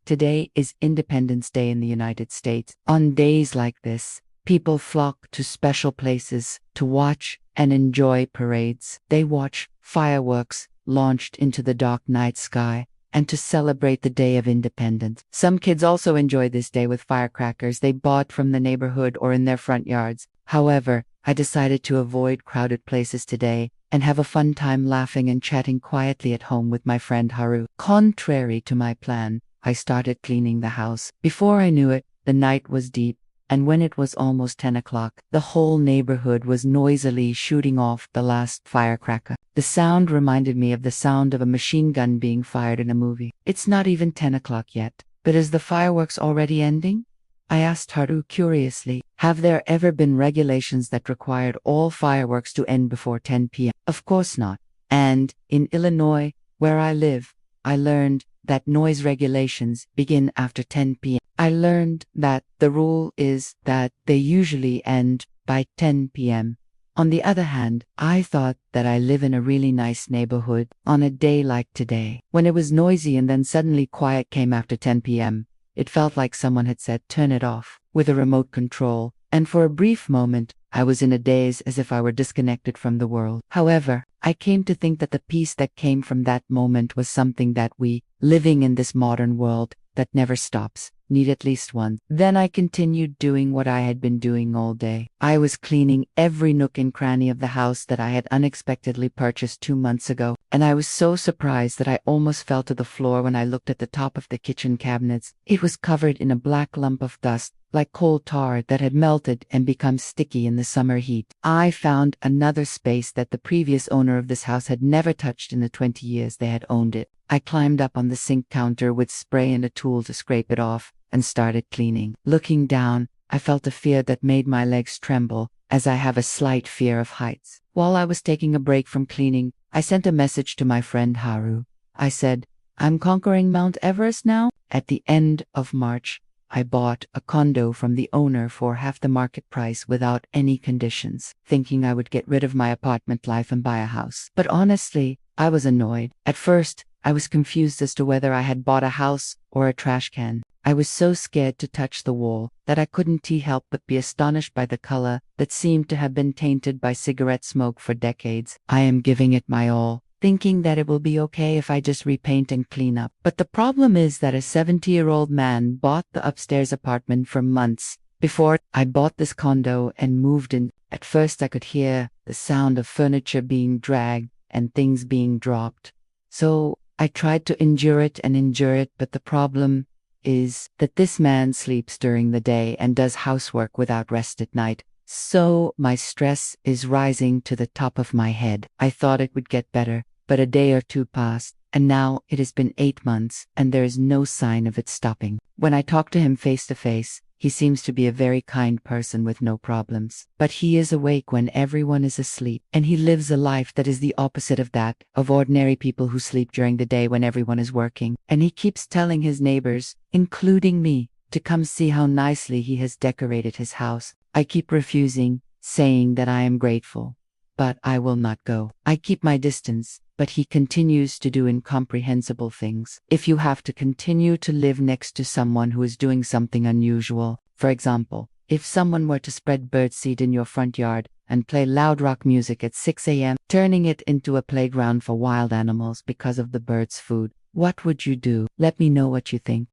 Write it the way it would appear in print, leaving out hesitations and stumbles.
Today is Independence Day in the United States. On days like this, people flock to special places to watch and enjoy parades. They watch fireworks launched into the dark night sky and to celebrate the Day of Independence. Some kids also enjoy this day with firecrackers they bought from the neighborhood or in their front yards. However, I decided to avoid crowded places today and have a fun time laughing and chatting quietly at home with my friend Haru. Contrary to my plan, I started cleaning the house. Before I knew it, the night was deep, and when it was almost 10 o'clock, the whole neighborhood was noisily shooting off the last firecracker. The sound reminded me of the sound of a machine gun being fired in a movie. It's not even 10 o'clock yet, but is the fireworks already ending? I asked Haru curiously. Have there ever been regulations that required all fireworks to end before 10 p.m.? Of course not. And in Illinois, where I live, I learned that noise regulations begin after 10 p.m. I learned that the rule is that they usually end by 10 p.m. On the other hand, I thought that I live in a really nice neighborhood on a day like today. When it was noisy and then suddenly quiet came after 10 p.m., it felt like someone had said, "Turn it off," with a remote control, and for a brief moment, I was in a daze as if I were disconnected from the world. However, I came to think that the peace that came from that moment was something that we, living in this modern world that never stops, need at least once. Then I continued doing what I had been doing all day. I was cleaning every nook and cranny of the house that I had unexpectedly purchased 2 months ago, and I was so surprised that I almost fell to the floor when I looked at the top of the kitchen cabinets. It was covered in a black lump of dust, like coal tar that had melted and become sticky in the summer heat. I found another space that the previous owner of this house had never touched in the 20 years they had owned it. I climbed up on the sink counter with spray and a tool to scrape it off, and started cleaning. Looking down, I felt a fear that made my legs tremble, as I have a slight fear of heights. While I was taking a break from cleaning, I sent a message to my friend Haru. I said, "I'm conquering Mount Everest now." At the end of March, I bought a condo from the owner for half the market price without any conditions, thinking I would get rid of my apartment life and buy a house. But honestly, I was annoyed. At first, I was confused as to whether I had bought a house or a trash can. I was so scared to touch the wall that I couldn't help but be astonished by the color that seemed to have been tainted by cigarette smoke for decades. I am giving it my all, thinking that it will be okay if I just repaint and clean up. But the problem is that a 70-year-old man bought the upstairs apartment for months before I bought this condo and moved in. At first I could hear the sound of furniture being dragged and things being dropped. So I tried to endure it, but the problem is that this man sleeps during the day and does housework without rest at night. So my stress is rising to the top of my head. I thought it would get better, but a day or two passed, and now it has been 8 months, and there is no sign of it stopping. When I talk to him face to face, he seems to be a very kind person with no problems. But he is awake when everyone is asleep, and he lives a life that is the opposite of that of ordinary people who sleep during the day when everyone is working. And he keeps telling his neighbors, including me, to come see how nicely he has decorated his house. I keep refusing, saying that I am grateful, but I will not go. I keep my distance, but he continues to do incomprehensible things. If you have to continue to live next to someone who is doing something unusual, for example, if someone were to spread birdseed in your front yard and play loud rock music at 6 a.m., turning it into a playground for wild animals because of the birds' food, what would you do? Let me know what you think.